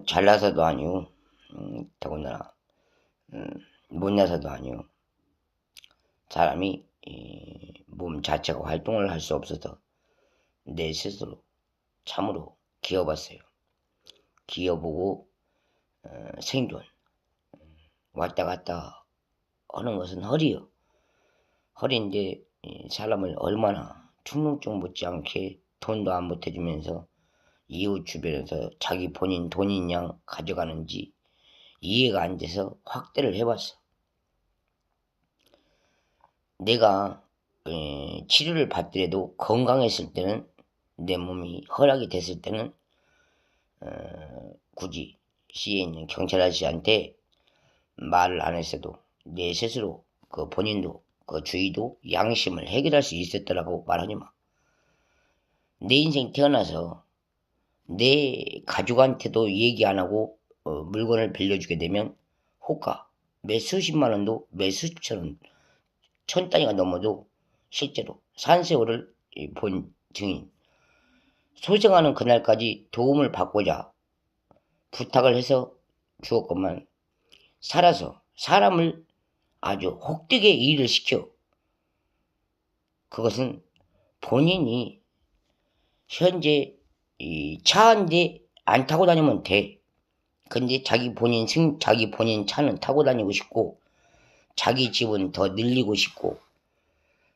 잘나서도 아니고 더군다나 못나서도 아니고 사람이 몸 자체가 활동을 할 수 없어서 내 스스로 참으로 기어봤어요. 기어보고 생존 왔다 갔다 하는 것은 허리요. 허리인데 사람을 얼마나 충동증 못지않게 돈도 안 보태주면서 이웃 주변에서 자기 본인 돈인 양 가져가는지 이해가 안 돼서 확대를 해봤어. 내가 치료를 받더라도 건강했을 때는, 내 몸이 허락이 됐을 때는 굳이 시에 있는 경찰 아저씨한테 말을 안 했어도 내 스스로 그 본인도 그 주의도 양심을 해결할 수 있었더라고 말하지 마. 내 인생 태어나서 내 가족한테도 얘기 안 하고 물건을 빌려주게 되면 호가 매 수십만 원도 매 수십천 원, 천 단위가 넘어도 실제로 산세월을 본 증인, 소생하는 그날까지 도움을 받고자 부탁을 해서 주었건만 살아서 사람을 아주 혹되게 일을 시켜. 그것은 본인이 현재 차 한 대 안 타고 다니면 돼. 근데 자기 본인 차는 타고 다니고 싶고 자기 집은 더 늘리고 싶고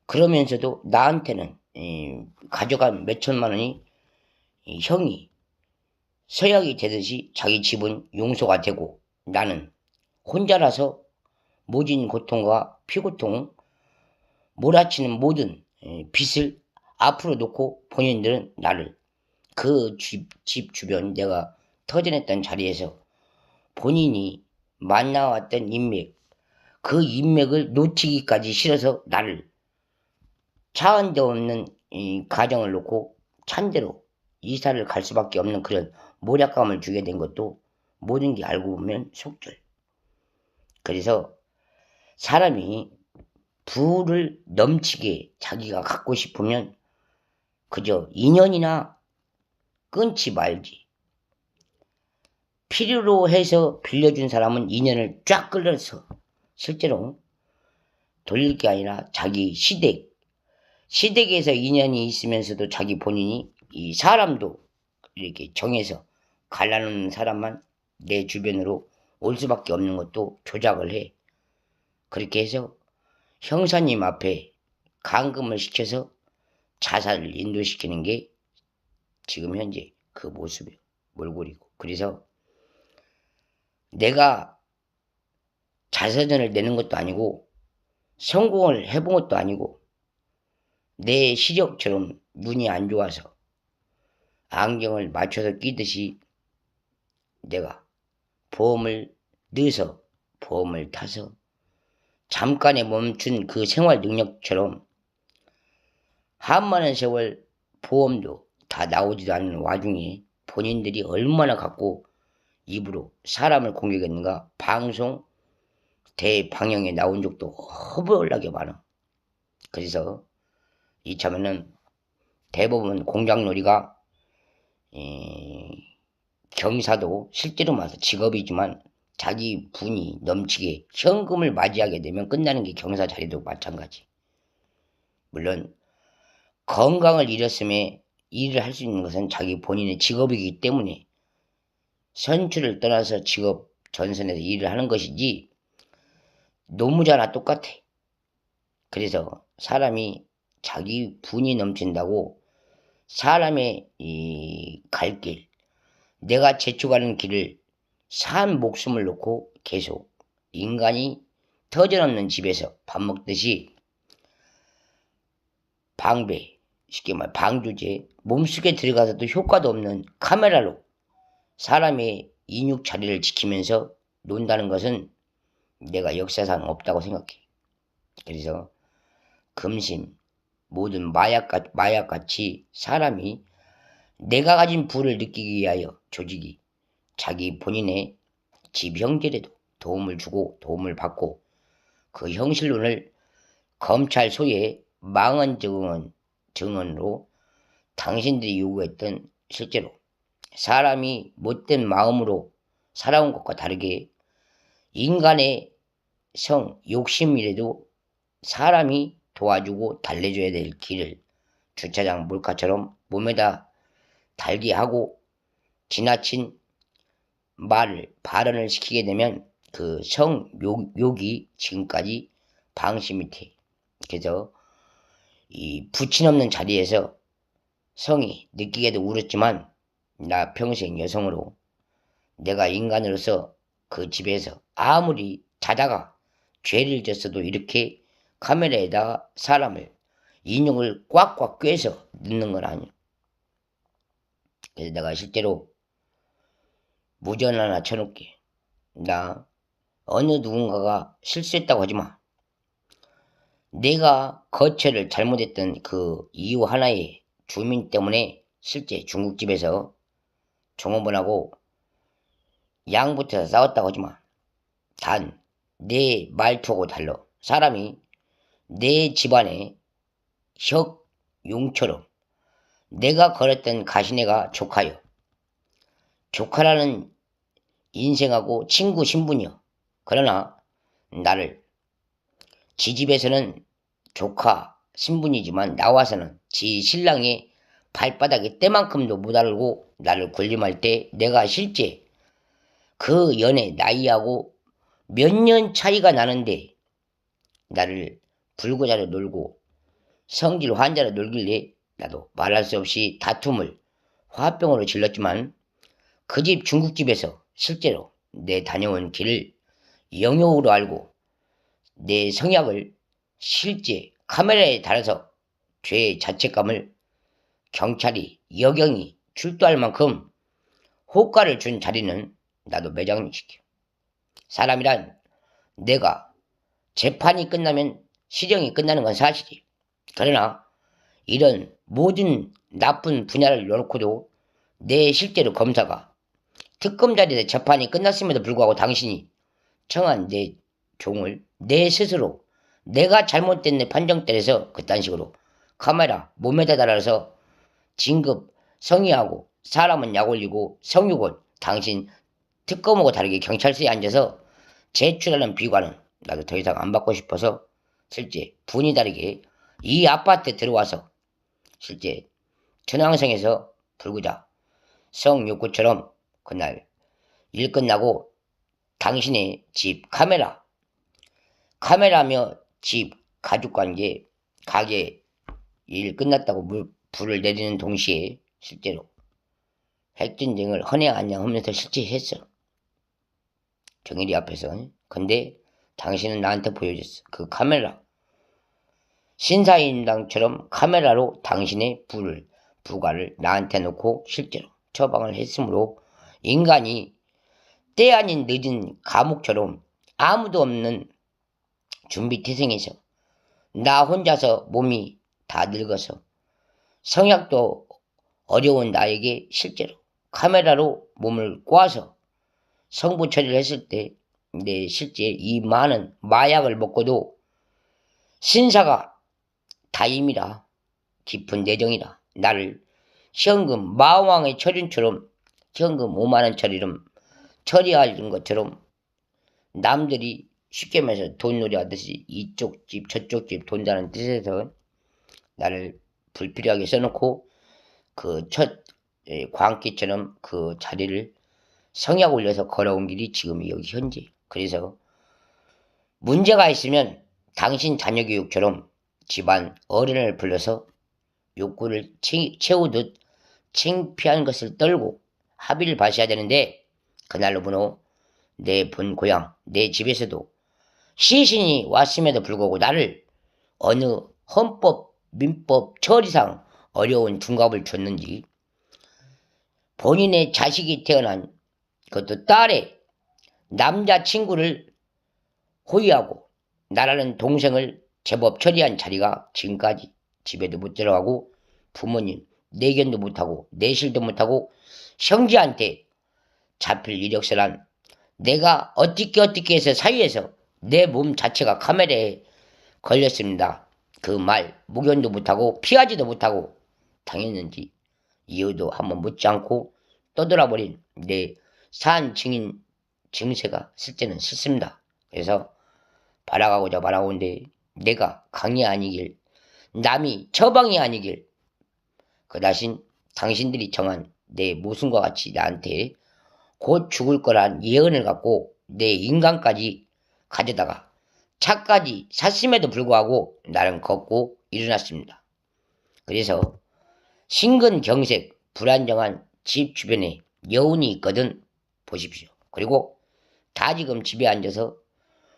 그러면서도 나한테는 가져간 몇천만 원이 형이 서약이 되듯이 자기 집은 용서가 되고 나는 혼자라서 모진 고통과 피고통 몰아치는 모든 빚을 앞으로 놓고 본인들은 나를 그 집 주변 내가 터전했던 자리에서 본인이 만나왔던 인맥, 그 인맥을 놓치기까지 싫어서 나를 차 한 대 없는 가정을 놓고 찬대로 이사를 갈 수밖에 없는 그런 모략감을 주게 된 것도 모든 게 알고 보면 속절. 그래서 사람이 부를 넘치게 자기가 갖고 싶으면 그저 인연이나 끊지 말지. 필요로 해서 빌려준 사람은 인연을 쫙 끌어서 실제로 돌릴 게 아니라 자기 시댁에서 인연이 있으면서도 자기 본인이 이 사람도 이렇게 정해서 갈라놓는 사람만 내 주변으로 올 수밖에 없는 것도 조작을 해. 그렇게 해서 형사님 앞에 감금을 시켜서 자살을 인도시키는 게 지금 현재 그 모습이에요. 몰골이고. 그래서 내가 자서전을 내는 것도 아니고 성공을 해본 것도 아니고 내 시력처럼 눈이 안 좋아서 안경을 맞춰서 끼듯이 내가 보험을 넣어서 보험을 타서 잠깐에 멈춘 그 생활 능력처럼 한많은 세월 보험도 다 나오지도 않는 와중에 본인들이 얼마나 갖고 입으로 사람을 공격했는가. 방송 대방영에 나온 적도 허벌나게 많아. 그래서 이참에는 대부분 공작놀이가 경사도 실제로 말해서 직업이지만 자기 분이 넘치게 현금을 맞이하게 되면 끝나는 게 경사 자리도 마찬가지. 물론 건강을 잃었음에 일을 할 수 있는 것은 자기 본인의 직업이기 때문에 선출을 떠나서 직업 전선에서 일을 하는 것이지 노무자나 똑같아. 그래서 사람이 자기 분이 넘친다고 사람의 이 갈 길, 내가 재촉하는 길을 산 목숨을 놓고 계속 인간이 터전없는 집에서 밥 먹듯이 방배, 쉽게 말 방조제, 몸속에 들어가서도 효과도 없는 카메라로 사람의 인육 자리를 지키면서 논다는 것은 내가 역사상 없다고 생각해. 그래서 금심, 모든 마약같이 사람이 내가 가진 부를 느끼기 위하여 조직이 자기 본인의 집 형제라도 도움을 주고 도움을 받고 그 형실론을 검찰 소에 망언 증언으로 당신들이 요구했던 실제로 사람이 못된 마음으로 살아온 것과 다르게 인간의 욕심이라도 사람이 도와주고 달래줘야 될 길을 주차장 몰카처럼 몸에다 달게 하고 지나친 발언을 시키게 되면 그 욕이 지금까지 방심 밑에, 그래서 이 부친 없는 자리에서 성이 느끼게도 울었지만, 나 평생 여성으로 내가 인간으로서 그 집에서 아무리 자다가 죄를 졌어도 이렇게 카메라에다가 사람을 인형을 꽉꽉 꿰서 넣는 건 아니야. 그래서 내가 실제로 무전 하나 쳐놓게. 나 어느 누군가가 실수했다고 하지마. 내가 거처를 잘못했던 그 이유 하나의 주민 때문에 실제 중국집에서 종업원하고 양부터 싸웠다고 하지마. 단 내 말투하고 달라. 사람이 내 집안의 용처럼 내가 걸었던 가시네가 조카요. 조카라는 인생하고 친구 신분이요. 그러나 나를 지 집에서는 조카 신분이지만 나와서는 지 신랑의 발바닥에 때만큼도 못 알고 나를 군림할 때 내가 실제 그 연애 나이하고 몇 년 차이가 나는데 나를 불구자로 놀고 성질 환자로 놀길래 나도 말할 수 없이 다툼을 화병으로 질렀지만 그 집 중국집에서 실제로 내 다녀온 길을 영역으로 알고 내 성향을 실제 카메라에 달아서 죄의 자책감을 경찰이 여경이 출두할 만큼 호가를 준 자리는 나도 매장시켜. 사람이란 내가 재판이 끝나면 실형이 끝나는 건 사실이. 그러나 이런 모든 나쁜 분야를 놓고도 내 실제로 검사가 특검 자리에서 재판이 끝났음에도 불구하고 당신이 청한 내 종을 내 스스로 내가 잘못된 내 판정 때려서 그딴 식으로 카메라 몸에다 달아서 진급 성의하고 사람은 약 올리고 성욕은 당신 특검하고 다르게 경찰서에 앉아서 제출하는 비관은 나도 더 이상 안 받고 싶어서 실제 분이 다르게 이 아파트에 들어와서 실제 천왕성에서 불구자 성욕구처럼 그날 일 끝나고 당신의 집 카메라며 집 가족관계 가게 일 끝났다고 불을 내리는 동시에 실제로 핵전쟁을 헌해안양하면서 실제 했어. 정일이 앞에서. 근데 당신은 나한테 보여줬어. 그 카메라. 신사임당처럼 카메라로 당신의 부가를 나한테 놓고 실제로 처방을 했으므로 인간이 때 아닌 늦은 감옥처럼 아무도 없는 준비태생에서 나 혼자서 몸이 다 늙어서 성약도 어려운 나에게 실제로 카메라로 몸을 꼬아서 성부 처리를 했을 때 내 실제 이 많은 마약을 먹고도 신사가 다임이라 깊은 내정이라 나를 현금 마왕의 처린처럼 현금 5만원 처리하는 것처럼 남들이 쉽게 말해서 돈놀이 하듯이 이쪽 집 저쪽 집 돈다는 뜻에서 나를 불필요하게 써놓고 그 첫 광기처럼 그 자리를 성약 올려서 걸어온 길이 지금이 여기 현재. 그래서 문제가 있으면 당신 자녀 교육처럼 집안 어른을 불러서 욕구를 채우듯 창피한 것을 떨고 합의를 봐셔야 되는데 그날로부터 내 본 고향 내 집에서도 시신이 왔음에도 불구하고 나를 어느 헌법 민법 처리상 어려운 중갑을 줬는지 본인의 자식이 태어난 그것도 딸의 남자친구를 호위하고 나라는 동생을 제법 처리한 자리가 지금까지 집에도 못 들어가고 부모님 내견도 못하고 내실도 못하고 형제한테 잡힐 이력서란 내가 어떻게 해서 사위에서 내 몸 자체가 카메라에 걸렸습니다. 그 말 묵연도 못하고 피하지도 못하고 당했는지 이유도 한번 묻지 않고 떠돌아버린 내 산 증인 증세가 실제는 싫습니다. 그래서 바라가고자 바라오는데 내가 강이 아니길 남이 처방이 아니길 그 대신 당신들이 정한 내 모순과 같이 나한테 곧 죽을 거란 예언을 갖고 내 인간까지 가져다가 차까지 샀음에도 불구하고 나는 걷고 일어났습니다. 그래서 심근경색 불안정한 집 주변에 여운이 있거든 보십시오. 그리고 다지금 집에 앉아서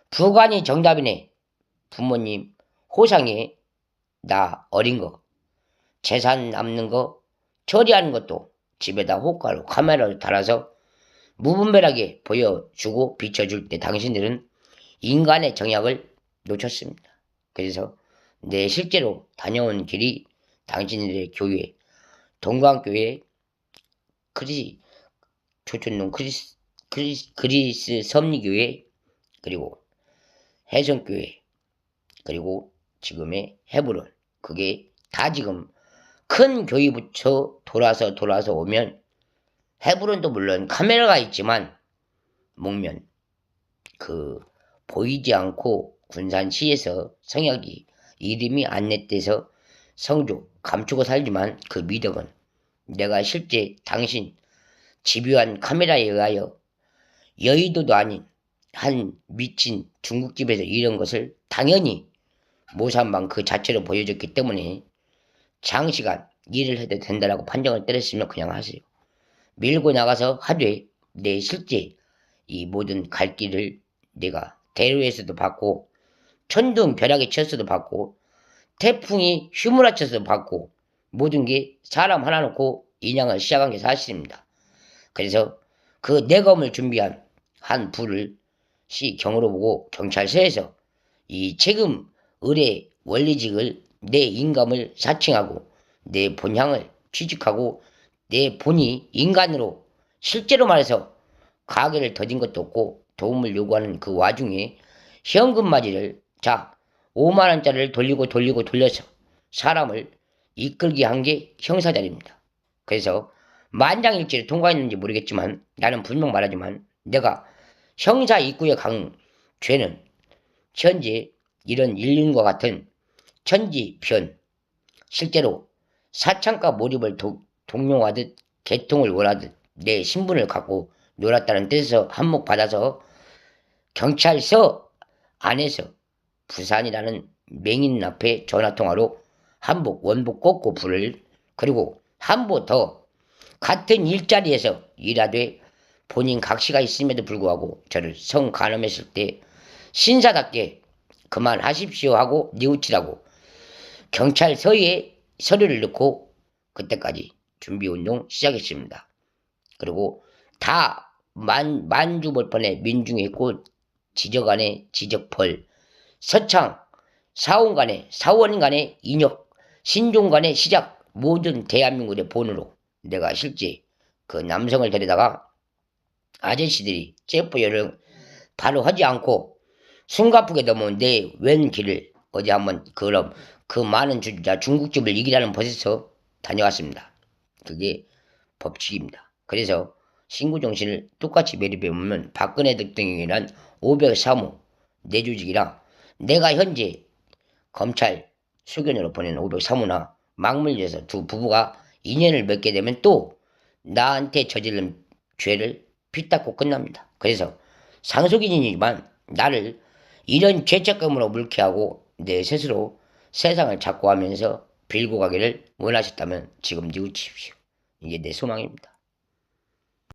부관이 정답이네. 부모님 호상에 나 어린 거 재산 남는 거 처리하는 것도 집에다 호가로 카메라를 달아서 무분별하게 보여주고 비춰줄 때 당신들은 인간의 정약을 놓쳤습니다. 그래서 내 실제로 다녀온 길이 당신들의 교회, 동광교회, 조촌동 그리스 섭리교회, 그리고 해성교회, 그리고 지금의 헤브론, 그게 다 지금 큰 교회 붙여 돌아서 오면 헤브론도 물론 카메라가 있지만 목면 보이지 않고 군산시에서 성역이 이름이 안 냈대서 성조 감추고 살지만 그 미덕은 내가 실제 당신 집요한 카메라에 의하여 여의도도 아닌 한 미친 중국집에서 이런 것을 당연히 모산방 그 자체로 보여줬기 때문에 장시간 일을 해도 된다라고 판정을 때렸으면 그냥 하세요. 밀고 나가서 하되 내 실제 이 모든 갈 길을 내가 대로에서도 받고 천둥 벼락에 쳤어도 받고 태풍이 휘몰아쳐서도 받고 모든 게 사람 하나 놓고 인양을 시작한 게 사실입니다. 그래서 그 내검을 준비한 한 부를 시 경으로 보고 경찰서에서 이 책임 의뢰 원리직을 내 인감을 사칭하고 내 본향을 취직하고 내 본이 인간으로 실제로 말해서 가게를 더딘 것도 없고 도움을 요구하는 그 와중에 현금 맞이를 5만원짜리를 돌려서 사람을 이끌게 한 게 형사자리입니다. 그래서 만장일치를 통과했는지 모르겠지만 나는 분명 말하지만 내가 형사 입구에 간 죄는 현재 이런 인륜과 같은 천지변 실제로 사창가 몰입을 동용하듯 개통을 원하듯 내 신분을 갖고 놀았다는 뜻에서 한몫받아서 경찰서 안에서 부산이라는 맹인 앞에 전화통화로 한복 원복 꽂고 부를 그리고 한 번 더 같은 일자리에서 일하되 본인 각시가 있음에도 불구하고 저를 성간음했을 때 신사답게 그만하십시오 하고 뉘우치라고 경찰서에 서류를 넣고 그때까지 준비운동 시작했습니다. 그리고 다 만주벌판에 민중의 꽃 지적안에 지적벌 서창 사원간에 사원간에 인역 신종간의 시작 모든 대한민국의 본으로 내가 실제 그 남성을 데려다가 아저씨들이 체포열을 바로 하지 않고 숨가쁘게 넘어온 내 왼 길을 어제 한번 그럼 그 많은 주자 중국집을 이기라는 벗에서 다녀왔습니다. 그게 법칙입니다. 그래서 신구정신을 똑같이 매립해보면 박근혜 대통령이란 503호 내조직이라 내가 현재 검찰 수견으로 보낸 503호나 막물려서 두 부부가 인연을 맺게 되면 또 나한테 저지른 죄를 피닦고 끝납니다. 그래서 상속인이지만 나를 이런 죄책감으로 물케하고 내 스스로 세상을 잡고 하면서 빌고 가기를 원하셨다면 지금 뉘우치십시오. 이게 내 소망입니다.